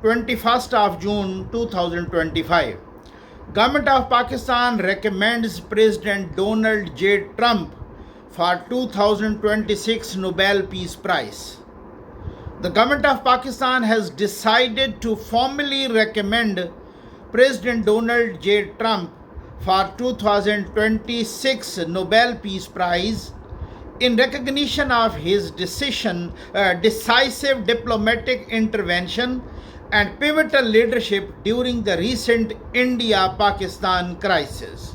21st of June 2025. Government of Pakistan recommends President Donald J. Trump for 2026 Nobel Peace Prize. The government of Pakistan has decided to formally recommend President Donald J. Trump for 2026 Nobel Peace Prize in recognition of his decisive diplomatic intervention and pivotal leadership during the recent India-Pakistan crisis.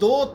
2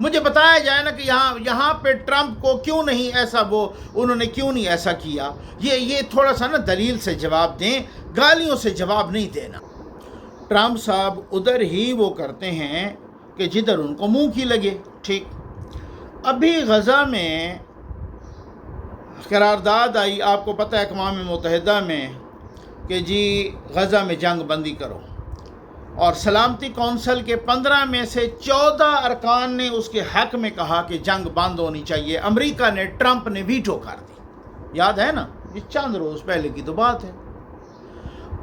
مجھے بتایا جائے نا کہ یہاں پہ Trump کو کیوں نہیں ایسا انہوں نے کیوں نہیں ایسا کیا. یہ تھوڑا سا نا دلیل سے جواب دیں، گالیوں سے جواب نہیں دینا. ٹرمپ صاحب ادھر ہی وہ کرتے ہیں کہ جدھر ان کو منہ کی لگے. ٹھیک، ابھی غزہ میں قرارداد آئی، آپ کو پتہ ہے اقوام متحدہ میں، کہ جی غزہ میں جنگ بندی کرو، اور سلامتی کونسل کے 15 میں سے 14 ارکان نے اس کے حق میں کہا کہ جنگ بند ہونی چاہیے. امریکہ نے، ٹرمپ نے ویٹو کر دی. یاد ہے نا، یہ چند روز پہلے کی تو بات ہے.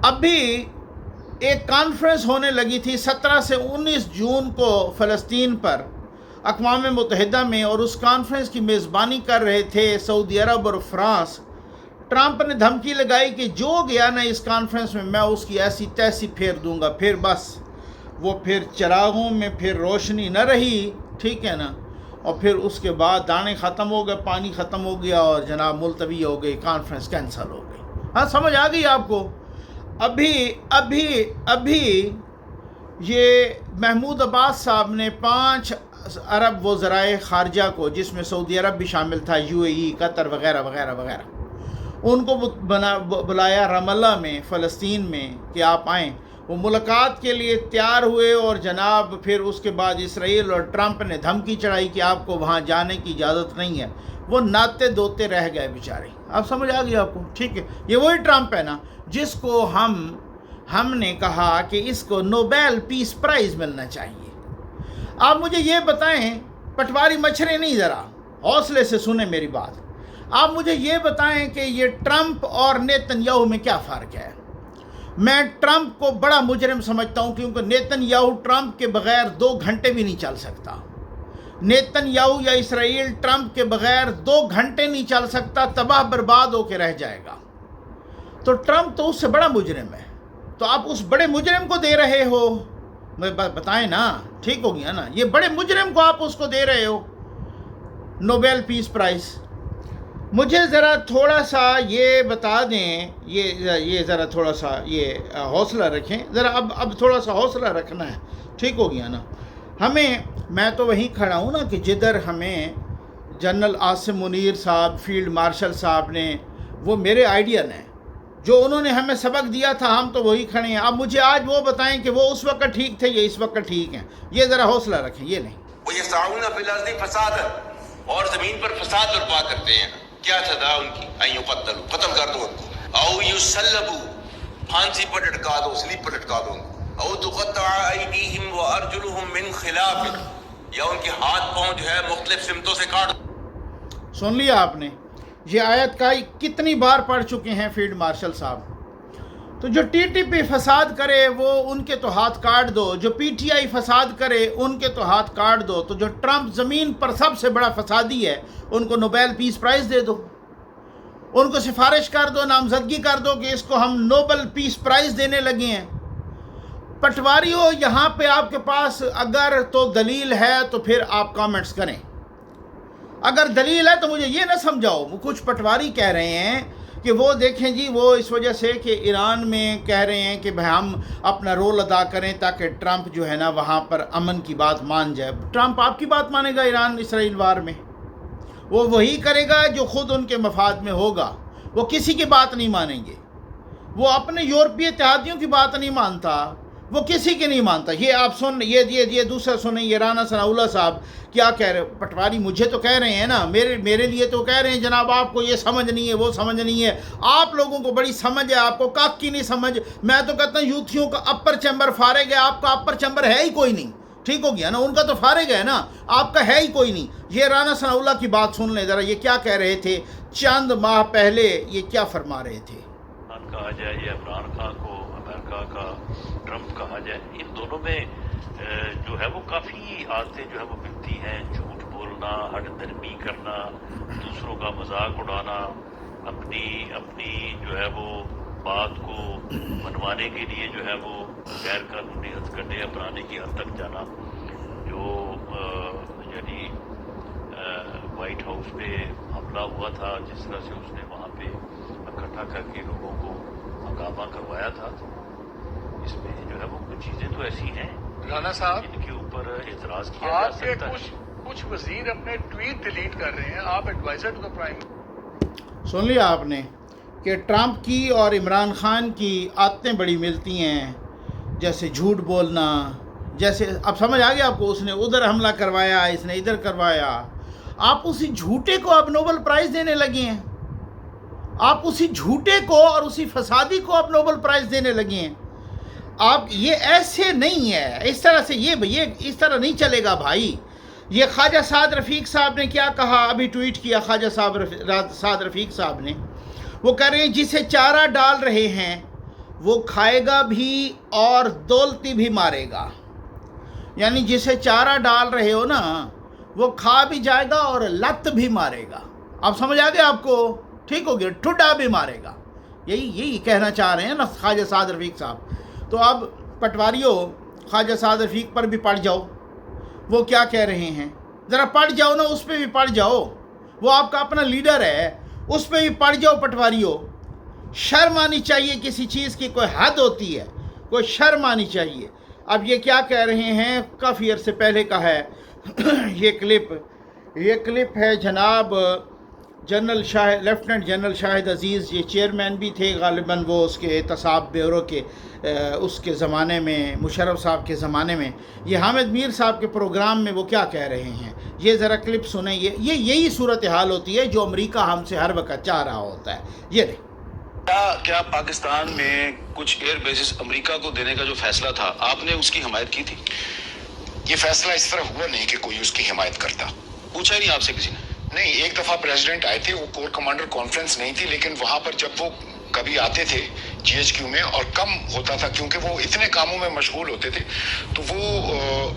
ابھی ایک کانفرنس ہونے لگی تھی 17 سے 19 جون کو فلسطین پر اقوام متحدہ میں، اور اس کانفرنس کی میزبانی کر رہے تھے سعودی عرب اور فرانس. ٹرمپ نے دھمکی لگائی کہ جو گیا نا اس کانفرنس میں اس کی ایسی تیسی پھیر دوں گا. پھر بس وہ پھر چراغوں میں پھر روشنی نہ رہی. ٹھیک ہے نا، اور پھر اس کے بعد دانے ختم ہو گئے، پانی ختم ہو گیا، اور جناب ملتوی ہو گئی، کانفرنس کینسل ہو گئی. ہاں، سمجھ آ گئی آپ کو؟ ابھی یہ محمود عباس صاحب نے 5 عرب وزرائے خارجہ کو، جس میں سعودی عرب بھی شامل تھا، UAE، قطر وغیرہ وغیرہ وغیرہ، ان کو بلایا رام اللہ میں، فلسطین میں، کہ آپ آئیں. وہ ملاقات کے لیے تیار ہوئے، اور جناب پھر اس کے بعد اسرائیل اور ٹرمپ نے دھمکی چڑھائی کہ آپ کو وہاں جانے کی اجازت نہیں ہے. وہ ناتے دوتے رہ گئے بیچارے. آپ سمجھ آ گئی آپ کو؟ ٹھیک ہے، یہ وہی ٹرمپ ہے نا جس کو ہم نے کہا کہ اس کو نوبیل پیس پرائز ملنا چاہیے. آپ مجھے یہ بتائیں، پٹواری مچھرے نہیں، ذرا حوصلے سے سنیں میری بات. آپ مجھے یہ بتائیں کہ یہ ٹرمپ اور نیتن یاہو میں کیا فرق ہے؟ میں ٹرمپ کو بڑا مجرم سمجھتا ہوں، کیونکہ نیتن یاہو ٹرمپ کے بغیر 2 گھنٹے بھی نہیں چل سکتا. نیتن یاہو یا اسرائیل ٹرمپ کے بغیر 2 گھنٹے نہیں چل سکتا، تباہ برباد ہو کے رہ جائے گا. تو ٹرمپ تو اس سے بڑا مجرم ہے. تو آپ اس بڑے مجرم کو دے رہے ہو، بتائیں نا، ٹھیک ہو گیا نا؟ یہ بڑے مجرم کو آپ اس کو دے رہے ہو نوبیل پیس پرائز. مجھے ذرا تھوڑا سا یہ بتا دیں، یہ ذرا تھوڑا سا یہ حوصلہ رکھیں ذرا. اب تھوڑا سا حوصلہ رکھنا ہے. ٹھیک ہو گیا نا؟ میں تو وہیں کھڑا ہوں نا کہ جدھر ہمیں جنرل عاصم منیر صاحب، فیلڈ مارشل صاحب نے، وہ میرے آئیڈیل ہیں، جو انہوں نے ہمیں سبق دیا تھا، ہم تو وہی کھڑے ہیں. اب مجھے آج وہ بتائیں کہ وہ اس وقت ٹھیک تھے یا اس وقت ٹھیک ہیں. یہ ذرا حوصلہ رکھیں. یہ نہیں، وہ یہ سعون فی الارض فساد، اور زمین پر فساد برپا کرتے ہیں. کیا سزا ان کی؟ ان یقتلوا، ختم کر دو ان کو، او یسلبوا، پھانسی پر لٹکا دو، سلیب پر لٹکا دو ان کو، او تقطع ایدیہم وارجلہم من خلاف، یا ان کے ہاتھ پاؤں جو ہے مختلف سمتوں سے کاٹ دو. سن لیا آپ نے؟ یہ آیت کا کتنی بار پڑھ چکے ہیں فیلڈ مارشل صاحب. تو جو TTP فساد کرے وہ ان کے تو ہاتھ کاٹ دو، جو PTI فساد کرے ان کے تو ہاتھ کاٹ دو. تو جو ٹرمپ زمین پر سب سے بڑا فسادی ہے، ان کو نوبیل پیس پرائز دے دو، ان کو سفارش کر دو، نامزدگی کر دو کہ اس کو ہم نوبل پیس پرائز دینے لگے ہیں. پٹواریوں، یہاں پہ آپ کے پاس اگر تو دلیل ہے تو پھر آپ کامنٹس کریں. اگر دلیل ہے تو مجھے یہ نہ سمجھاؤ. کچھ پٹواری کہہ رہے ہیں کہ وہ دیکھیں جی، وہ اس وجہ سے کہ ایران میں کہہ رہے ہیں کہ بھائی ہم اپنا رول ادا کریں تاکہ ٹرمپ جو ہے نا وہاں پر امن کی بات مان جائے. ٹرمپ آپ کی بات مانے گا ایران اسرائیل وار میں؟ وہ وہی کرے گا جو خود ان کے مفاد میں ہوگا. وہ کسی کی بات نہیں مانیں گے. وہ اپنے یورپی اتحادیوں کی بات نہیں مانتا، وہ کسی کی نہیں مانتا. یہ آپ سن، یہ دوسرا سنیں. یہ رانا ثناءاللہ صاحب کیا کہہ رہے؟ پٹواری مجھے تو کہہ رہے ہیں نا، میرے لیے تو کہہ رہے ہیں جناب آپ کو یہ سمجھ نہیں ہے، وہ سمجھ نہیں ہے. آپ لوگوں کو بڑی سمجھ ہے، آپ کو کاک کی نہیں سمجھ. میں تو کہتا ہوں یوتھیوں کا اپر چیمبر فارغ ہے، آپ کا اپر چیمبر ہے ہی کوئی نہیں. ٹھیک ہو گیا نا؟ ان کا تو فارغ ہے نا، آپ کا ہے ہی کوئی نہیں. یہ رانا ثناءاللہ کی بات سن لیں ذرا. یہ کیا کہہ رہے تھے چند ماہ پہلے، یہ کیا فرما رہے تھے؟ کہا جائے یا عمران خان کو امریکہ کا ٹرمپ کہا جائے، ان دونوں میں جو ہے وہ کافی عادتیں جو ہے وہ ملتی ہیں. جھوٹ بولنا، ہٹ درمی کرنا، دوسروں کا مذاق اڑانا، اپنی جو ہے وہ بات کو منوانے کے لیے جو ہے وہ غیر قانونی ہتھکنڈے اپنانے کی حد تک جانا. جو یعنی وائٹ ہاؤس پہ حملہ ہوا تھا، جس طرح سے اس نے وہاں پہ اکٹھا کر کے لوگوں کو ہنگامہ کروایا تھا، تو اس میں جو ہے وہ کچھ چیزیں تو ایسی ہیں رانا صاحب جن کے اوپر اعتراض کیا جا سکتا ہے. کچھ وزیر اپنے ٹویٹ ڈیلیٹ کر رہے ہیں. آپ ایڈوائزر ٹو دا پرائم. سن لیا آپ نے کہ ٹرمپ کی اور عمران خان کی عادتیں بڑی ملتی ہیں، جیسے جھوٹ بولنا، جیسے اب سمجھ آ گیا آپ کو، اس نے ادھر حملہ کروایا، اس نے ادھر کروایا. آپ اسی جھوٹے کو اب نوبل پرائز دینے لگے ہیں. آپ اسی جھوٹے کو اور اسی فسادی کو اب نوبل پرائز دینے لگے ہیں. آپ یہ ایسے نہیں ہے، اس طرح سے یہ اس طرح نہیں چلے گا بھائی. یہ خواجہ سعد رفیق صاحب نے کیا کہا، ابھی ٹویٹ کیا خواجہ سعد رفیق صاحب نے. وہ کہہ رہے ہیں جسے چارہ ڈال رہے ہیں وہ کھائے گا بھی اور دولتی بھی مارے گا. یعنی جسے چارہ ڈال رہے ہو نا وہ کھا بھی جائے گا اور لت بھی مارے گا. اب سمجھ آ گیا آپ کو؟ ٹھیک ہو گیا، ٹھڈا بھی مارے گا. یہی کہنا چاہ رہے ہیں نا خواجہ سعد رفیق صاحب. تو اب پٹواریوں خواجہ سعد رفیق پر بھی پڑھ جاؤ، وہ کیا کہہ رہے ہیں ذرا پڑھ جاؤ نا، اس پہ بھی پڑھ جاؤ. وہ آپ کا اپنا لیڈر ہے، اس پہ بھی پڑھ جاؤ. پٹواریوں شرم آنی چاہیے، کسی چیز کی کوئی حد ہوتی ہے، کوئی شرم آنی چاہیے. اب یہ کیا کہہ رہے ہیں، کافی عرصے پہلے کا ہے یہ کلپ ہے جناب جنرل شاہد، لیفٹیننٹ جنرل شاہد عزیز، یہ چیئرمین بھی تھے غالباً وہ اس کے احتساب بیورو کے اس کے زمانے میں، مشرف صاحب کے زمانے میں. یہ حامد میر صاحب کے پروگرام میں وہ کیا کہہ رہے ہیں، یہ ذرا کلپ سنیں. یہی صورتحال ہوتی ہے جو امریکہ ہم سے ہر وقت چاہ رہا ہوتا ہے. یہ دیکھ، کیا پاکستان میں کچھ ایئر بیسز امریکہ کو دینے کا جو فیصلہ تھا آپ نے اس کی حمایت کی تھی؟ یہ فیصلہ اس طرح ہوا نہیں کہ کوئی اس کی حمایت کرتا. پوچھا ہی نہیں آپ سے کسی نے؟ نہیں، ایک دفعہ پریزیڈنٹ آئے تھے، وہ کور کمانڈر کانفرنس نہیں تھی، لیکن وہاں پر جب وہ کبھی آتے تھے جی ایچ کیو میں، اور کم ہوتا تھا کیونکہ وہ اتنے کاموں میں مشغول ہوتے تھے، تو وہ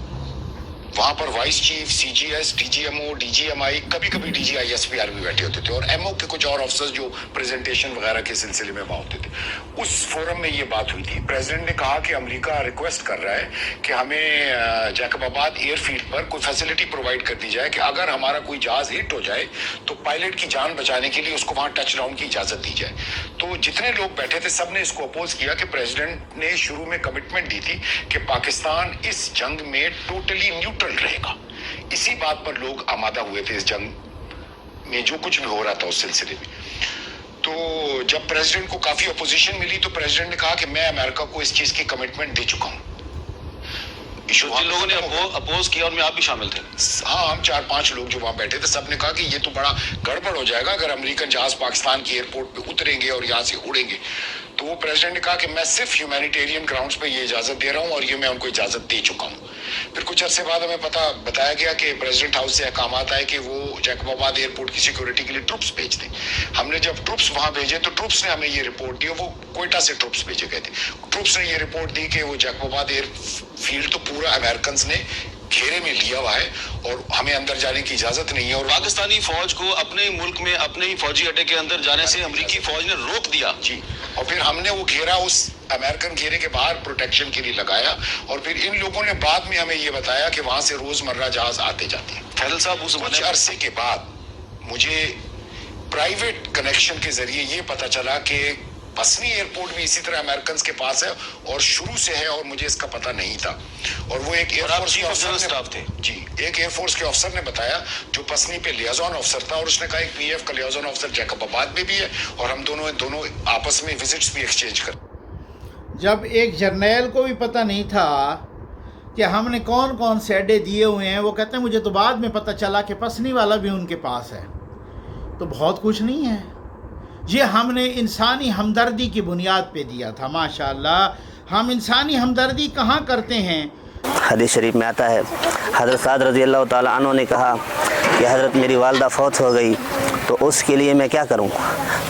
وہاں پر vice chief, C G S, D G M O, D G M I, کبھی کبھی D G I S P R بھی بیٹھے ہوتے تھے، اور ایم او کے کچھ اور افسر جو پریزنٹیشن وغیرہ کے سلسلے میں وہاں ہوتے تھے. اس فورم میں یہ بات ہوئی تھی. پریزیڈنٹ نے کہا کہ امریکہ ریکویسٹ کر رہا ہے کہ ہمیں جیکب آباد ایئر فیلڈ پر کوئی فیسلٹی پرووائڈ کر دی جائے کہ اگر ہمارا کوئی جہاز ہٹ ہو جائے تو پائلٹ کی جان بچانے کے لیے اس کو وہاں ٹچ ڈاؤن کی اجازت دی جائے. تو جتنے لوگ بیٹھے تھے سب نے اس کو اپوز کیا کہ پریزیڈنٹ نے شروع میں کمٹمنٹ دی تھی کہ پاکستان اس جنگ میں ٹوٹلی نیوٹرل رہے گا. اسی بات پر لوگ آمادہ ہوئے تھے اس جنگ میں جو کچھ بھی ہو رہا تھا اس سلسلے میں. تو جب پریزیڈنٹ کو کافی اپوزیشن ملی تو پریزیڈنٹ نے کہا کہ میں امریکہ کو اس چیز کی کمٹمنٹ دے چکا ہوں. جن لوگوں نے اپوز کیا ان میں آپ بھی شامل تھے؟ ہاں، ہم 4-5 لوگ جو وہاں بیٹھے تھے، سب نے کہا کہ یہ تو بڑا گڑبڑ ہو جائے گا اگر امریکن جہاز پاکستان کی ایئرپورٹ پہ اتریں گے اور یہاں سے اڑیں گے. تو وہ پریزیڈنٹ نے کہا کہ میں صرف ہیومینیٹیرین گراؤنڈز پہ یہ اجازت دے رہا ہوں اور یہ میں ان کو اجازت دے چکا ہوں. پھر کچھ عرصے بعد ہمیں بتایا گیا کہ پریزیڈنٹ ہاؤس سے احکامات آئے کہ وہ جیکب آباد ایئرپورٹ کی سیکورٹی کے لیے ٹروپس بھیج دیں. ہم نے جب ٹروپس وہاں بھیجے تو ٹروپس نے ہمیں یہ رپورٹ دی، وہ کوئٹہ سے ٹروپس بھیجے گئے تھے. ٹروپس نے یہ رپورٹ دی کہ وہ جیکب آباد ایئر فیلڈ تو پورا امریکنز نے گھیرے میں لیا ہوا ہے اور ہمیں اندر جانے کی اجازت نہیں ہے. اور پاکستانی فوج کو اپنے ملک میں اپنے ہی فوجی اڈے کے اندر جانے سے امریکی فوج نے روک دیا. جی، اور پھر ہم نے وہ گھیرا اس امریکن گھیرے کے باہر پروٹیکشن کے لیے لگایا، اور پھر ان لوگوں نے بعد میں ہمیں یہ بتایا کہ وہاں سے روزمرہ جہاز آتے جاتے ہیں. فیصل صاحب، اس کچھ عرصے کے بعد مجھے پرائیویٹ کنیکشن کے ذریعے یہ پتا چلا کہ پسنی ایئرپورٹ بھی اسی طرح امریکنز کے پاس ہے اور شروع سے ہے، اور مجھے اس کا پتہ نہیں تھا. اور وہ ایک ایئر فورس کے افسر تھے، جی، ایک ایئر فورس کے افسر نے بتایا جو پسنی پہ لیازون افسر تھا، اور اس نے کہا ایک پی ایف کا لیازون افسر جیکب آباد میں بھی ہے اور ہم دونوں آپس میں وزٹس بھی ایکسچینج کر. جب ایک جرنیل کو بھی پتہ نہیں تھا کہ ہم نے کون کون سے اڈے دیے ہوئے ہیں، وہ کہتے ہیں مجھے تو بعد میں پتہ چلا کہ پسنی والا بھی ان کے پاس ہے. تو بہت کچھ نہیں ہے، یہ ہم نے انسانی ہمدردی کی بنیاد پہ دیا تھا. ماشاءاللہ ہم انسانی ہمدردی کہاں کرتے ہیں. حدیث شریف میں آتا ہے حضرت سعد رضی اللہ تعالیٰ عنہ نے کہا کہ حضرت میری والدہ فوت ہو گئی تو اس کے لیے میں کیا کروں؟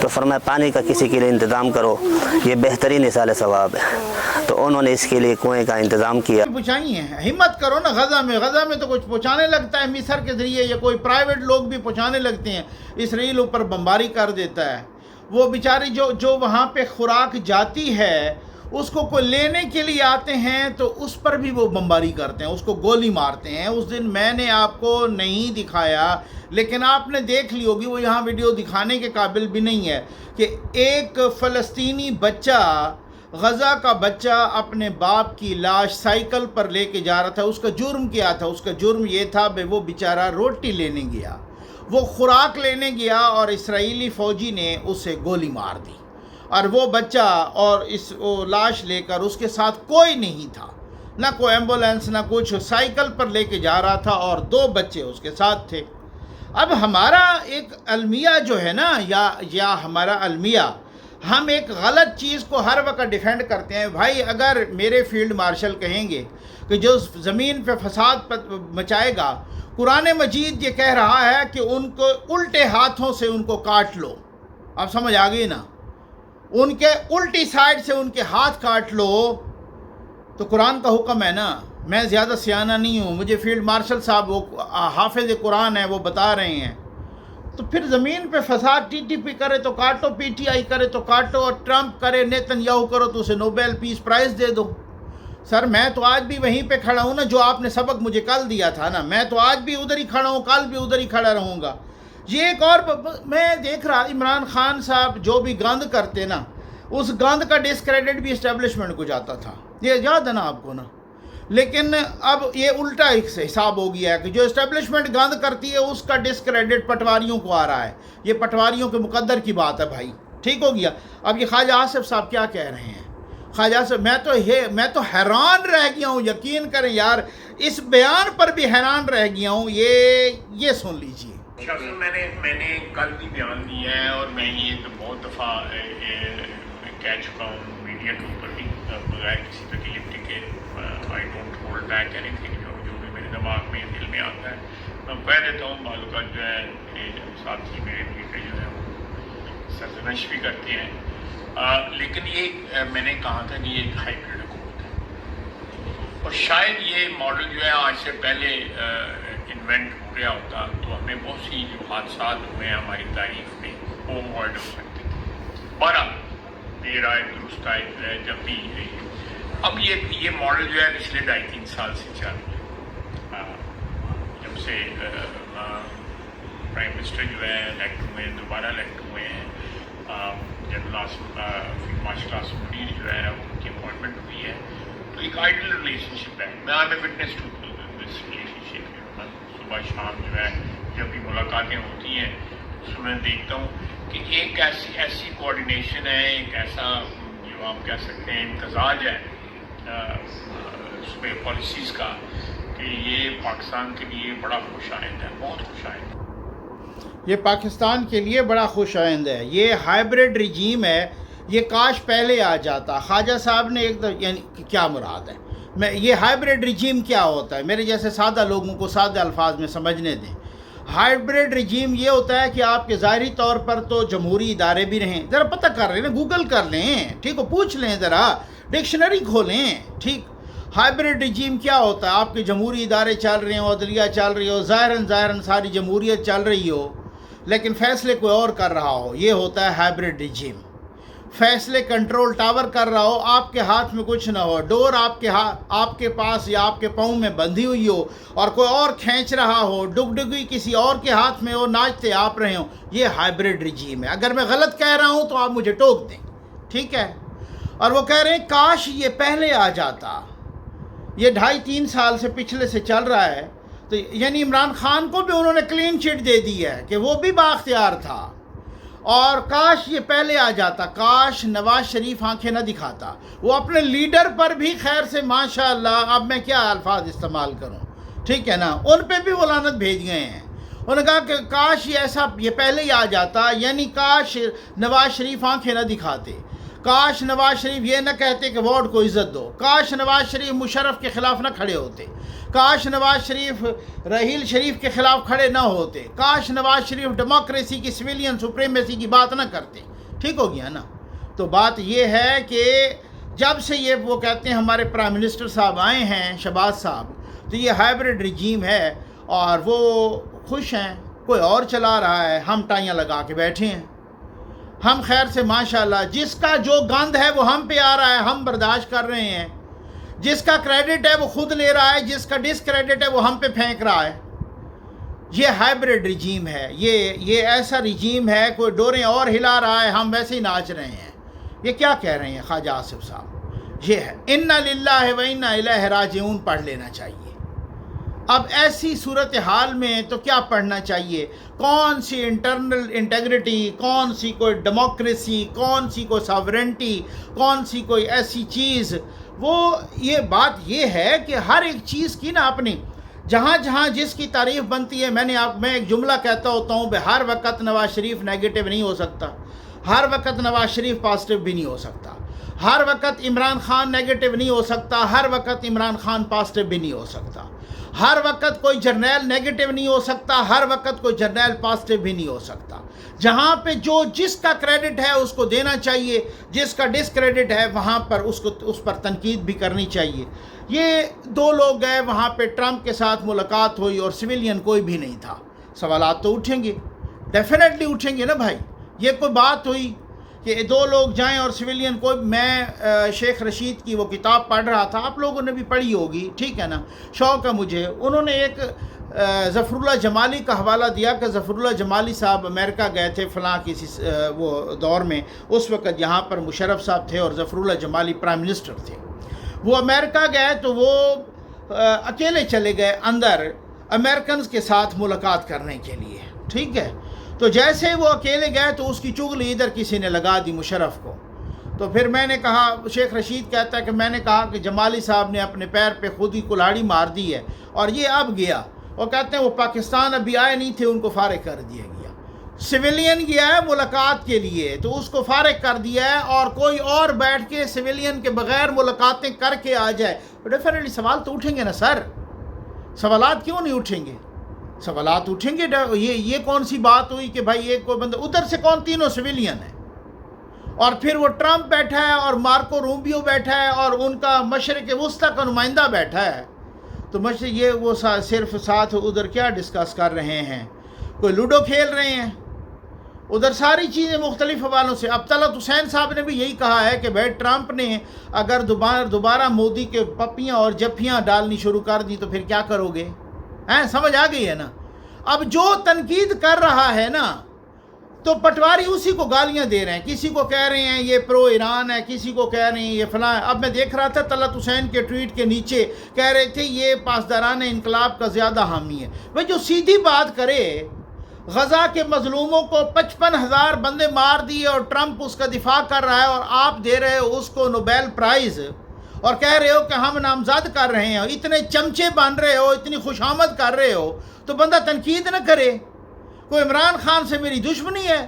تو فرمایا پانی کا کسی کے لیے انتظام کرو، یہ بہترین اصال ثواب ہے. تو انہوں نے اس کے لیے کنویں کا انتظام کیا. پہنچائی ہیں، ہمت کرو نا. غزہ میں تو کچھ پہنچانے لگتا ہے مصر کے ذریعے، یا کوئی پرائیویٹ لوگ بھی پہنچانے لگتے ہیں. اسرائیل اوپر بمباری کر دیتا ہے. وہ بیچاری جو وہاں پہ خوراک جاتی ہے اس کو کوئی لینے کے لیے آتے ہیں تو اس پر بھی وہ بمباری کرتے ہیں، اس کو گولی مارتے ہیں. اس دن میں نے آپ کو نہیں دکھایا لیکن آپ نے دیکھ لی ہوگی، وہ یہاں ویڈیو دکھانے کے قابل بھی نہیں ہے، کہ ایک فلسطینی بچہ غزہ کا بچہ اپنے باپ کی لاش سائیکل پر لے کے جا رہا تھا. اس کا جرم کیا تھا؟ اس کا جرم یہ تھا کہ وہ بیچارہ روٹی لینے گیا، وہ خوراک لینے گیا اور اسرائیلی فوجی نے اسے گولی مار دی، اور وہ بچہ اور وہ لاش لے کر اس کے ساتھ کوئی نہیں تھا، نہ کوئی ایمبولینس نہ کچھ، سائیکل پر لے کے جا رہا تھا اور 2 بچے اس کے ساتھ تھے. اب ہمارا ایک المیہ جو ہے نا، یا ہمارا المیہ، ہم ایک غلط چیز کو ہر وقت ڈیفینڈ کرتے ہیں. بھائی اگر میرے فیلڈ مارشل کہیں گے کہ جو زمین پہ فساد مچائے گا، قرآن مجید یہ کہہ رہا ہے کہ ان کو الٹے ہاتھوں سے ان کو کاٹ لو. آپ سمجھ آ گئی نا؟ ان کے الٹی سائڈ سے ان کے ہاتھ کاٹ لو. تو قرآن کا حکم ہے نا. میں زیادہ سیانہ نہیں ہوں، مجھے فیلڈ مارشل صاحب وہ حافظ قرآن ہے وہ بتا رہے ہیں. تو پھر زمین پہ فساد ٹی ٹی پی کرے تو کاٹو، پی ٹی آئی کرے تو کاٹو، اور ٹرمپ کرے، نیتن یاہو کرو تو اسے نوبیل پیس پرائز دے دو. سر میں تو آج بھی وہیں پہ کھڑا ہوں نا، جو آپ نے سبق مجھے کل دیا تھا نا، میں تو آج بھی ادھر ہی کھڑا ہوں، کل بھی ادھر ہی کھڑا رہوں گا. یہ ایک اور میں دیکھ رہا، عمران خان صاحب جو بھی گند کرتے نا، اس گند کا ڈسکریڈٹ بھی اسٹیبلشمنٹ کو جاتا تھا، یہ یاد ہے نا آپ کو نا. لیکن اب یہ الٹا ایک حساب ہو گیا ہے کہ جو اسٹیبلشمنٹ گند کرتی ہے اس کا ڈسکریڈٹ پٹواریوں کو آ رہا ہے. یہ پٹواریوں کے مقدر کی بات ہے بھائی، ٹھیک ہو گیا. اب یہ خواجہ آصف صاحب کیا کہہ رہے ہیں؟ خواجہ آصف، میں تو حیران رہ گیا ہوں، یقین کریں یار، اس بیان پر بھی حیران رہ گیا ہوں. یہ سن لیجیے. میں نے کل بھی بیان دیا ہے، اور میں یہ تو بہت دفعہ کہہ چکا ہوں میڈیا کے اوپر بھی، بغیر کسی تکلیف کے I don't hold back any thing. جو بھی میرے دماغ میں دل میں آتا ہے میں کہہ دیتا ہوں. معلومات جو ہے ساتھی میرے بیٹے جو ہے وہ سرزنش بھی کرتے ہیں. لیکن یہ میں نے کہا تھا کہ یہ ایک ہائیبرڈ حکومت ہے، اور شاید یہ ماڈل جو ہے آج سے پہلے انوینٹ ہو گیا ہوتا تو ہمیں بہت سی جو حادثات ہوئے ہیں ہماری تاریخ میں وہ اوائڈ ہو سکتے تھے. بارہ دیر آئے درست آئے جو ہے جب بھی اب یہ ماڈل جو ہے پچھلے 2.5-3 سال سے چل رہا ہے. جب سے پرائم منسٹر جو ہے الیکٹ ہوئے ہیں، دوبارہ الیکٹ ہوئے ہیں، جنرل مارشل آصف منیر جو ہے ان کی اپوائنٹمنٹ ہوئی ہے، تو ایک آئیڈل ریلیشن شپ ہے. میں I am witness to this relationship. صبح شام جو ہے جب بھی ملاقاتیں ہوتی ہیں اس میں دیکھتا ہوں کہ ایک ایسی کوآرڈینیشن ہے، ایک ایسا جو آپ کہہ سکتے ہیں امتزاج ہے اس میں پالیسیز کا، کہ یہ پاکستان کے لیے بڑا خوش آئند ہے، بہت خوش آئند ہے. یہ پاکستان کے لیے بڑا خوش آئند ہے. یہ ہائبرڈ رجیم ہے، یہ کاش پہلے آ جاتا. خواجہ صاحب نے ایک یعنی کیا مراد ہے؟ یہ ہائبرڈ رجیم کیا ہوتا ہے؟ میرے جیسے سادہ لوگوں کو سادہ الفاظ میں سمجھنے دیں. ہائبرڈ رجیم یہ ہوتا ہے کہ آپ کے ظاہری طور پر تو جمہوری ادارے بھی رہیں، ذرا پتہ کر رہے ہیں، گوگل کر لیں، ٹھیک ہو، پوچھ لیں، ذرا ڈکشنری کھولیں، ٹھیک. ہائبرڈ رجیم کیا ہوتا ہے؟ آپ کے جمہوری ادارے چل رہے ہوں، عدلیہ چل رہی ہو، ظاہراً ساری جمہوریت چل رہی ہو، لیکن فیصلے کوئی اور کر رہا ہو، یہ ہوتا ہے ہائبرڈ رجیم. فیصلے کنٹرول ٹاور کر رہا ہو، آپ کے ہاتھ میں کچھ نہ ہو، ڈور آپ کے پاس یا آپ کے پاؤں میں بندھی ہوئی ہو اور کوئی اور کھینچ رہا ہو، ڈگڈگی کسی اور کے ہاتھ میں ہو، ناچتے آپ رہے ہوں، یہ ہائبرڈ رجیم ہے. اگر میں غلط کہہ رہا ہوں تو آپ مجھے ٹوک دیں، ٹھیک ہے. اور وہ کہہ رہے ہیں کاش یہ پہلے آ جاتا. یہ 2.5-3 سال سے پچھلے سے چل رہا ہے. تو یعنی عمران خان کو بھی انہوں نے کلین چٹ دے دی ہے کہ وہ بھی بااختیار تھا، اور کاش یہ پہلے آ جاتا. کاش نواز شریف آنکھیں نہ دکھاتا. وہ اپنے لیڈر پر بھی خیر سے ماشاءاللہ، اب میں کیا الفاظ استعمال کروں، ٹھیک ہے نا، ان پہ بھی وہ لعنت بھیج گئے ہیں. انہوں نے کہا کہ کاش یہ پہلے ہی آ جاتا، یعنی کاش نواز شریف آنکھیں نہ دکھاتے، کاش نواز شریف یہ نہ کہتے کہ ووٹ کو عزت دو، کاش نواز شریف مشرف کے خلاف نہ کھڑے ہوتے، کاش نواز شریف رحیل شریف کے خلاف کھڑے نہ ہوتے، کاش نواز شریف ڈیموکریسی کی سویلین سپریمیسی کی بات نہ کرتے. ٹھیک ہو گیا نا. تو بات یہ ہے کہ جب سے یہ وہ کہتے ہیں ہمارے پرائم منسٹر صاحب آئے ہیں شہباز صاحب، تو یہ ہائبرڈ رجیم ہے اور وہ خوش ہیں. کوئی اور چلا رہا ہے، ہم ٹائیاں لگا کے بیٹھے ہیں. ہم خیر سے ماشاءاللہ جس کا جو گند ہے وہ ہم پہ آ رہا ہے، ہم برداشت کر رہے ہیں. جس کا کریڈٹ ہے وہ خود لے رہا ہے، جس کا ڈسکریڈٹ ہے وہ ہم پہ پھینک رہا ہے. یہ ہائبرڈ رجیم ہے. یہ ایسا رجیم ہے، کوئی ڈوریں اور ہلا رہا ہے، ہم ویسے ہی ناچ رہے ہیں. یہ کیا کہہ رہے ہیں خواجہ آصف صاحب؟ یہ ہے انا للہ و انا الیہ راجعون پڑھ لینا چاہیے۔ اب ایسی صورتحال میں تو کیا پڑھنا چاہیے؟ کون سی انٹرنل انٹیگریٹی، کون سی کوئی ڈیموکریسی، کون سی کوئی ساورنٹی، کون سی کوئی ایسی چیز؟ وہ یہ بات یہ ہے کہ ہر ایک چیز کی نا اپنی جہاں جہاں جس کی تعریف بنتی ہے، میں ایک جملہ کہتا ہوتا ہوں، ہر وقت نواز شریف نیگیٹو نہیں ہو سکتا، ہر وقت نواز شریف پازیٹیو بھی نہیں ہو سکتا، ہر وقت عمران خان نیگیٹو نہیں ہو سکتا، ہر وقت عمران خان پازیٹیو بھی نہیں ہو سکتا، ہر وقت کوئی جرنیل نیگیٹو نہیں ہو سکتا، ہر وقت کوئی جرنیل پازیٹیو بھی نہیں ہو سکتا۔ جہاں پہ جس کا کریڈٹ ہے اس کو دینا چاہیے، جس کا ڈسکریڈٹ ہے وہاں پر اس پر تنقید بھی کرنی چاہیے۔ یہ دو لوگ گئے وہاں پہ، ٹرمپ کے ساتھ ملاقات ہوئی اور سویلین کوئی بھی نہیں تھا، سوالات تو اٹھیں گے، ڈیفینیٹلی اٹھیں گے نا بھائی۔ یہ کوئی بات ہوئی کہ دو لوگ جائیں اور سویلین کوئی، میں شیخ رشید کی وہ کتاب پڑھ رہا تھا، آپ لوگوں نے بھی پڑھی ہوگی، ٹھیک ہے نا، شوق ہے مجھے۔ انہوں نے ایک ظفر اللہ جمالی کا حوالہ دیا کہ ظفر اللہ جمالی صاحب امریکہ گئے تھے فلاں کسی وہ دور میں، اس وقت یہاں پر مشرف صاحب تھے اور ظفر اللہ جمالی پرائم منسٹر تھے۔ وہ امریکہ گئے تو وہ اکیلے چلے گئے اندر امریکنز کے ساتھ ملاقات کرنے کے لیے، ٹھیک ہے۔ تو جیسے وہ اکیلے گئے تو اس کی چغلی ادھر کسی نے لگا دی مشرف کو۔ تو پھر میں نے کہا، شیخ رشید کہتا ہے کہ میں نے کہا کہ جمالی صاحب نے اپنے پیر پہ خود ہی کلاڑی مار دی ہے اور یہ اب گیا، وہ کہتے ہیں وہ پاکستان ابھی آئے نہیں تھے، ان کو فارغ کر دیا گیا۔ سویلین گیا ہے ملاقات کے لیے تو اس کو فارغ کر دیا ہے، اور کوئی اور بیٹھ کے سویلین کے بغیر ملاقاتیں کر کے آ جائے، ڈیفینیٹلی سوال تو اٹھیں گے نا سر۔ سوالات کیوں نہیں اٹھیں گے؟ سوالات اٹھیں گے۔ یہ کون سی بات ہوئی کہ بھائی ایک کوئی بندہ ادھر سے کون، تینوں سویلین ہیں، اور پھر وہ ٹرمپ بیٹھا ہے اور مارکو روبیو بیٹھا ہے اور ان کا مشرق وسطی کا نمائندہ بیٹھا ہے۔ تو یہ وہ صرف ساتھ ادھر کیا ڈسکس کر رہے ہیں؟ کوئی لوڈو کھیل رہے ہیں ادھر، ساری چیزیں مختلف حوالوں سے۔ اب طلعت حسین صاحب نے بھی یہی کہا ہے کہ بھائی ٹرمپ نے اگر دوبارہ مودی کے پپیاں اور جفیاں ڈالنی شروع کر دی تو پھر کیا کرو گے؟ سمجھ آ گئی ہے نا؟ اب جو تنقید کر رہا ہے نا تو پٹواری اسی کو گالیاں دے رہے ہیں، کسی کو کہہ رہے ہیں یہ پرو ایران ہے، کسی کو کہہ رہے ہیں یہ فلاں۔ اب میں دیکھ رہا تھا طلعت حسین کے ٹویٹ کے نیچے کہہ رہے تھے یہ پاسداران انقلاب کا زیادہ حامی ہے۔ بھائی جو سیدھی بات کرے، غزہ کے مظلوموں کو 55,000 بندے مار دیے اور ٹرمپ اس کا دفاع کر رہا ہے، اور آپ دے رہے ہو اس کو نوبیل پرائز اور کہہ رہے ہو کہ ہم نامزد کر رہے ہیں، اتنے چمچے بن رہے ہو، اتنی خوشامد کر رہے ہو، تو بندہ تنقید نہ کرے۔ کوئی عمران خان سے میری دشمنی ہے،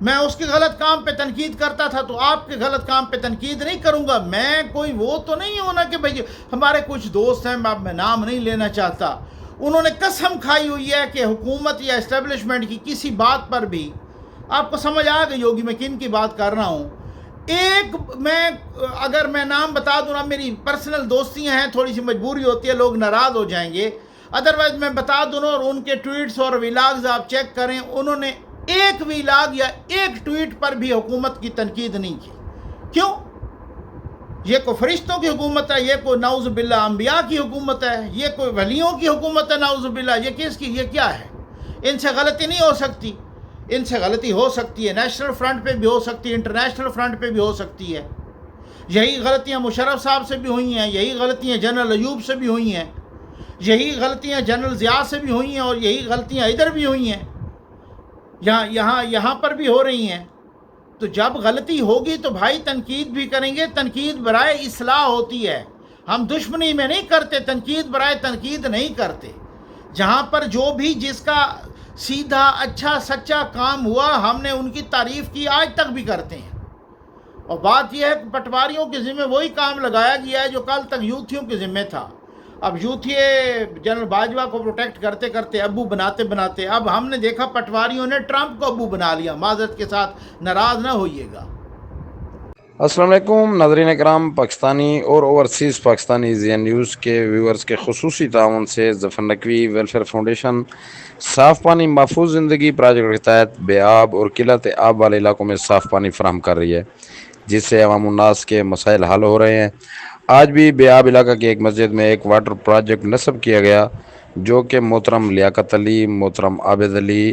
میں اس کے غلط کام پہ تنقید کرتا تھا تو آپ کے غلط کام پہ تنقید نہیں کروں گا۔ میں کوئی وہ تو نہیں ہوں نا کہ بھئی ہمارے کچھ دوست ہیں، اب میں نام نہیں لینا چاہتا، انہوں نے قسم کھائی ہوئی ہے کہ حکومت یا اسٹیبلشمنٹ کی کسی بات پر بھی، آپ کو سمجھ آ گئی ہوگی میں کن کی بات کر رہا ہوں۔ اگر میں نام بتا دوں نا، میری پرسنل دوستیاں ہیں، تھوڑی سی مجبوری ہوتی ہے، لوگ ناراض ہو جائیں گے، ادروائز میں بتا دوں نا، اور ان کے ٹویٹس اور ویلاگز آپ چیک کریں، انہوں نے ایک ویلاگ یا ایک ٹویٹ پر بھی حکومت کی تنقید نہیں کی۔ کیوں؟ یہ کوئی فرشتوں کی حکومت ہے، یہ کوئی نعوذ باللہ انبیاء کی حکومت ہے، یہ کوئی ولیوں کی حکومت ہے نعوذ باللہ، یہ کس کی، یہ کیا ہے؟ ان سے غلطی نہیں ہو سکتی، ان سے غلطی ہو سکتی ہے، نیشنل فرنٹ پہ بھی ہو سکتی ہے، انٹرنیشنل فرنٹ پہ بھی ہو سکتی ہے۔ یہی غلطیاں مشرف صاحب سے بھی ہوئی ہیں، یہی غلطیاں جنرل ایوب سے بھی ہوئی ہیں، یہی غلطیاں جنرل ضیاء سے بھی ہوئی ہیں، اور یہی غلطیاں ادھر بھی ہوئی ہیں، یہاں پر بھی ہو رہی ہیں۔ تو جب غلطی ہوگی تو بھائی تنقید بھی کریں گے، تنقید برائے اصلاح ہوتی ہے، ہم دشمنی میں نہیں کرتے، تنقید برائے تنقید نہیں کرتے۔ جہاں پر جو بھی جس کا سیدھا اچھا سچا کام ہوا، ہم نے ان کی تعریف کی، آج تک بھی کرتے ہیں۔ اور بات یہ ہے کہ پٹواریوں کے ذمہ وہی کام لگایا گیا ہے جو کل تک یوتھیوں کے ذمہ تھا۔ اب یوتھیے جنرل باجوہ کو پروٹیکٹ کرتے کرتے ابو بناتے اب ہم نے دیکھا پٹواریوں نے ٹرمپ کو ابو بنا لیا۔ معذرت کے ساتھ ناراض نہ ہوئیے گا۔ السلام علیکم ناظرین اکرام، پاکستانی اور اوورسیز پاکستانی زی نیوز کے ویورز کے خصوصی تعاون سے ظفر نقوی ویلفیئر فاؤنڈیشن صاف پانی محفوظ زندگی پروجیکٹ کے تحت بے آب اور قلت آب والے علاقوں میں صاف پانی فراہم کر رہی ہے، جس سے عوام الناس کے مسائل حل ہو رہے ہیں۔ آج بھی بے آب علاقہ کی ایک مسجد میں ایک واٹر پروجیکٹ نصب کیا گیا، جو کہ محترم لیاقت علی، محترم عابد علی